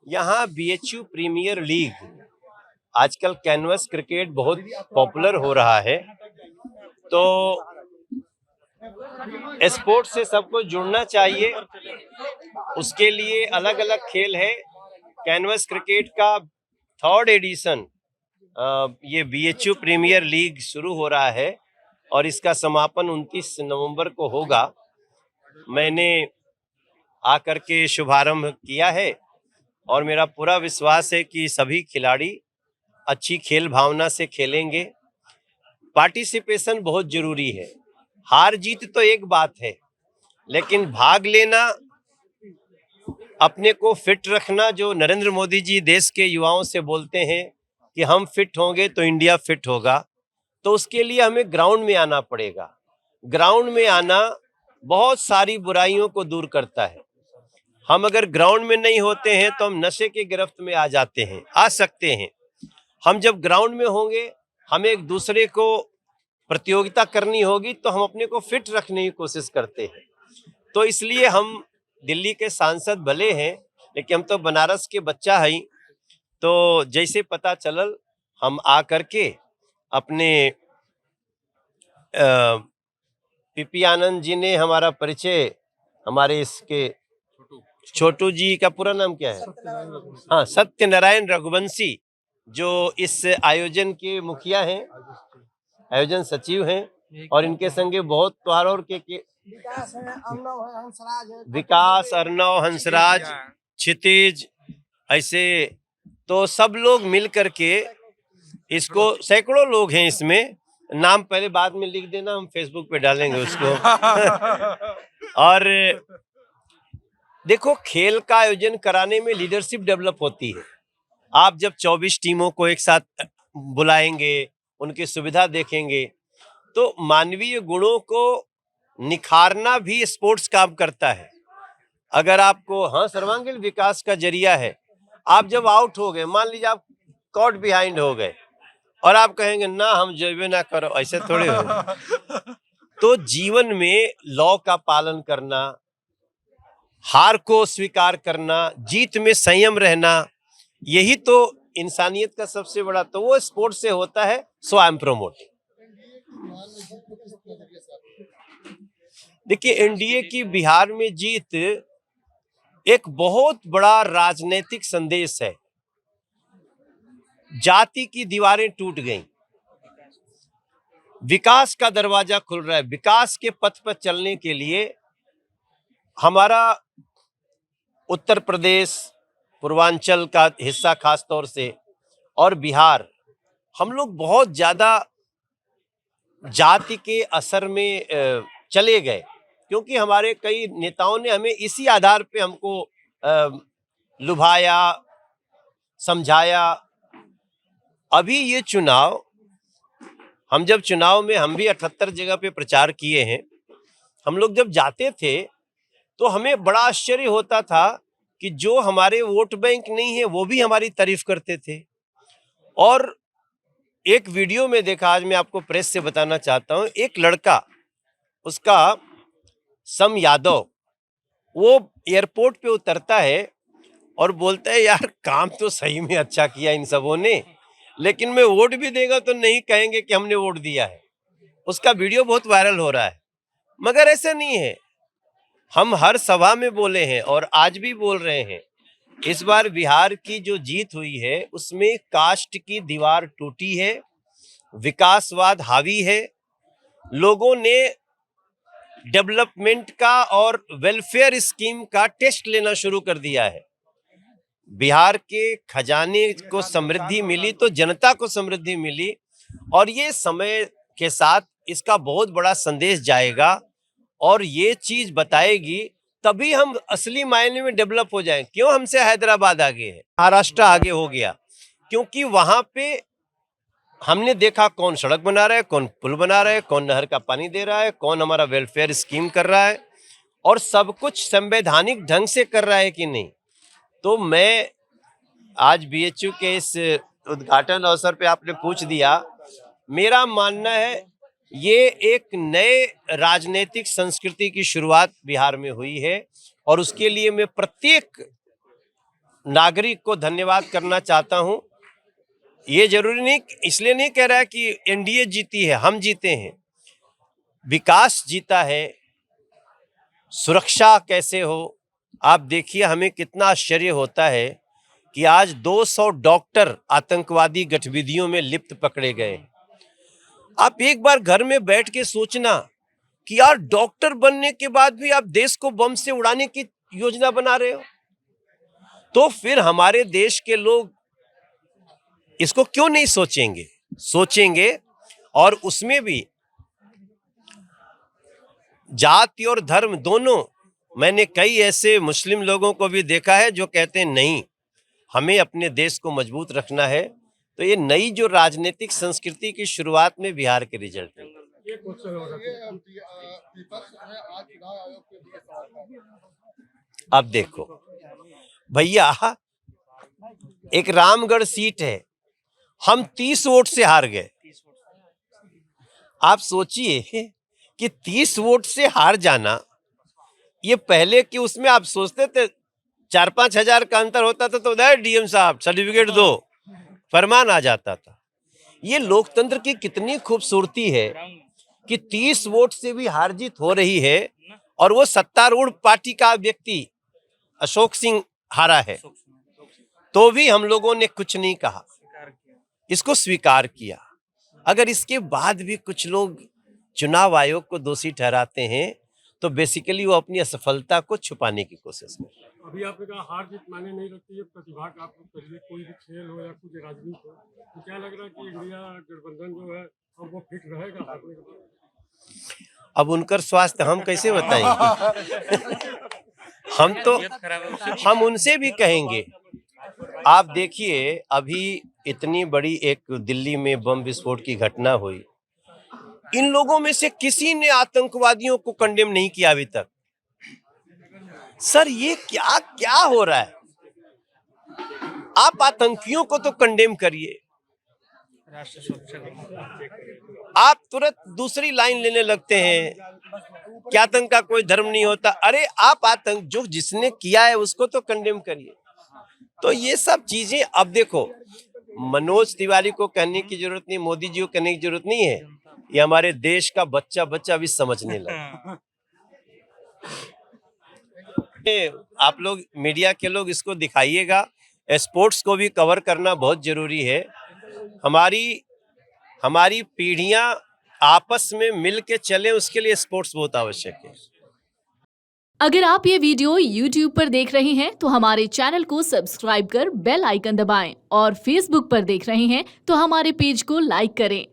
यहाँ BHU premiere league आजकल canvas cricket बहुत पॉपुलर हो रहा है, तो स्पोर्ट्स से सबको जुड़ना चाहिए। उसके लिए अलग अलग खेल है। कैनवस क्रिकेट का 3rd एडिशन ये बीएचयू प्रीमियर लीग शुरू हो रहा है और इसका समापन 29 नवंबर को होगा। मैंने आकर के शुभारंभ किया है और मेरा पूरा विश्वास है कि सभी खिलाड़ी अच्छी खेल भावना से खेलेंगे। पार्टिसिपेशन बहुत जरूरी है। हार जीत तो एक बात है, लेकिन भाग लेना, अपने को फिट रखना, जो नरेंद्र मोदी जी देश के युवाओं से बोलते हैं कि हम फिट होंगे तो इंडिया फिट होगा, तो उसके लिए हमें ग्राउंड में आना पड़ेगा। ग्राउंड में आना बहुत सारी बुराइयों को दूर करता है। हम अगर ग्राउंड में नहीं होते हैं तो हम नशे के गिरफ्त में आ जाते हैं, आ सकते हैं। हम जब ग्राउंड में होंगे, हमें एक दूसरे को प्रतियोगिता करनी होगी, तो हम अपने को फिट रखने की कोशिश करते हैं। तो इसलिए हम दिल्ली के सांसद भले हैं, लेकिन हम तो बनारस के बच्चा हैं। तो जैसे पता चलल, हम आ करके अपने पीपी आनंद जी ने हमारा परिचय, हमारे इसके छोटू जी का पूरा नाम क्या है? हाँ, सत्यनारायण रघुवंशी, जो इस आयोजन के मुखिया हैं, आयोजन सचिव हैं, और इनके संगे बहुत त्योहार और के विकास, अर्णव, हंसराज, क्षितिज, ऐसे तो सब लोग मिल करके इसको, सैकड़ों लोग हैं इसमें, नाम पहले बाद में लिख देना, हम फेसबुक पे डालेंगे उसको। और देखो, खेल का आयोजन कराने में लीडरशिप डेवलप होती है। आप जब 24 टीमों को एक साथ बुलाएंगे, उनकी सुविधा देखेंगे, तो मानवीय गुणों को निखारना भी स्पोर्ट्स काम करता है। अगर आपको, हाँ, सर्वांगीण विकास का जरिया है। आप जब आउट हो गए, मान लीजिए आप कॉट बिहाइंड हो गए और आप कहेंगे ना हम जेबे ना करो, ऐसे थोड़े हो। तो जीवन में लॉ का पालन करना, हार को स्वीकार करना, जीत में संयम रहना, यही तो इंसानियत का सबसे बड़ा, तो वो स्पोर्ट्स से होता है। सो आई एम प्रमोटिंग। देखिए, एनडीए की बिहार में जीत एक बहुत बड़ा राजनीतिक संदेश है। जाति की दीवारें टूट गईं, विकास का दरवाजा खुल रहा है। विकास के पथ पर चलने के लिए हमारा उत्तर प्रदेश, पूर्वांचल का हिस्सा खास तौर से, और बिहार, हम लोग बहुत ज्यादा जाति के असर में चले गए, क्योंकि हमारे कई नेताओं ने हमें इसी आधार पे हमको लुभाया, समझाया। अभी ये चुनाव, हम जब चुनाव में, हम भी 78 जगह पे प्रचार किए हैं, हम लोग जब जाते थे तो हमें बड़ा आश्चर्य होता था कि जो हमारे वोट बैंक नहीं है वो भी हमारी तारीफ करते थे। और एक वीडियो में देखा, आज मैं आपको प्रेस से बताना चाहता हूं, एक लड़का, उसका सम यादव, वो एयरपोर्ट पे उतरता है और बोलता है, यार काम तो सही में अच्छा किया इन सबों ने, लेकिन मैं वोट भी देगा तो नहीं कहेंगे कि हमने वोट दिया है। उसका वीडियो बहुत वायरल हो रहा है। मगर ऐसा नहीं है, हम हर सभा में बोले हैं और आज भी बोल रहे हैं, इस बार बिहार की जो जीत हुई है उसमें कास्ट की दीवार टूटी है, विकासवाद हावी है। लोगों ने डेवलपमेंट का और वेलफेयर स्कीम का टेस्ट लेना शुरू कर दिया है। बिहार के खजाने को समृद्धि मिली तो जनता को समृद्धि मिली, और ये समय के साथ इसका बहुत बड़ा संदेश जाएगा और ये चीज बताएगी, तभी हम असली मायने में डेवलप हो जाएं। क्यों हमसे हैदराबाद आगे है, महाराष्ट्र आगे हो गया? क्योंकि वहां पे हमने देखा कौन सड़क बना रहा है, कौन पुल बना रहा है, कौन नहर का पानी दे रहा है, कौन हमारा वेलफेयर स्कीम कर रहा है, और सब कुछ संवैधानिक ढंग से कर रहा है कि नहीं। तो मैं आज बीएचयू के इस उद्घाटन अवसर पे आपने पूछ दिया, मेरा मानना है ये एक नए राजनीतिक संस्कृति की शुरुआत बिहार में हुई है, और उसके लिए मैं प्रत्येक नागरिक को धन्यवाद करना चाहता हूं। ये जरूरी नहीं, इसलिए नहीं कह रहा है कि एनडीए जीती है, हम जीते हैं। विकास जीता है, सुरक्षा कैसे हो। आप देखिए, हमें कितना आश्चर्य होता है कि आज 200 डॉक्टर आतंकवादी गतिविधियों में लिप्त पकड़े गए। आप एक बार घर में बैठ के सोचना कि यार, डॉक्टर बनने के बाद भी आप देश को बम से उड़ाने की योजना बना रहे हो, तो फिर हमारे देश के लोग इसको क्यों नहीं सोचेंगे। और उसमें भी जाति और धर्म दोनों। मैंने कई ऐसे मुस्लिम लोगों को भी देखा है जो कहते हैं नहीं, हमें अपने देश को मजबूत रखना है। तो ये नई जो राजनीतिक संस्कृति की शुरुआत में बिहार के रिजल्ट है। अब देखो भैया, एक रामगढ़ सीट है, हम 30 वोट से हार गए। आप सोचिए कि 30 वोट से हार जाना, ये पहले कि उसमें आप सोचते थे 4-5 हजार का अंतर होता था तो डीएम साहब सर्टिफिकेट दो, फरमान आ जाता था। ये लोकतंत्र की कितनी खूबसूरती है कि 30 वोट से भी हार जीत हो रही है, और वो सत्तारूढ़ पार्टी का व्यक्ति अशोक सिंह हारा है, तो भी हम लोगों ने कुछ नहीं कहा, इसको स्वीकार किया। अगर इसके बाद भी कुछ लोग चुनाव आयोग को दोषी ठहराते हैं तो बेसिकली वो अपनी असफलता को छुपाने की कोशिश कर रहे हैं। अभी आपने कहा हार जीत माने नहीं रखती है, प्रतिभा का आप करिए, कोई भी खेल हो या कुछ राजनीति हो, तो क्या लग रहा है कि इंडिया गठबंधन जो है अब वो फिट रहेगा हारने के बाद? अब उनकर स्वास्थ्य हम कैसे बताएंगे? हम उनसे भी कहेंगे। आप देखिए, अभी इतनी बड़ी एक दिल्ली में बम विस्फोट की घटना हुई, इन लोगों में से किसी ने आतंकवादियों को कंडेम नहीं किया अभी तक। सर, ये क्या क्या हो रहा है? आप आतंकियों को तो कंडेम करिए, आप तुरंत दूसरी लाइन लेने लगते हैं कि आतंक का कोई धर्म नहीं होता। अरे आप आतंक जो जिसने किया है उसको तो कंडेम करिए। तो ये सब चीजें, अब देखो, मनोज तिवारी को कहने की जरूरत नहीं, मोदी जी को कहने की जरूरत नहीं है, ये हमारे देश का बच्चा भी समझने लगा। आप लोग मीडिया के लोग इसको दिखाइएगा, स्पोर्ट्स को भी कवर करना बहुत जरूरी है। हमारी पीढ़ियां आपस में मिल के चले, उसके लिए स्पोर्ट्स बहुत आवश्यक है। अगर आप ये वीडियो YouTube पर देख रहे हैं तो हमारे चैनल को सब्सक्राइब कर बेल आइकन दबाएं, और Facebook पर देख रहे हैं तो हमारे पेज को लाइक करें।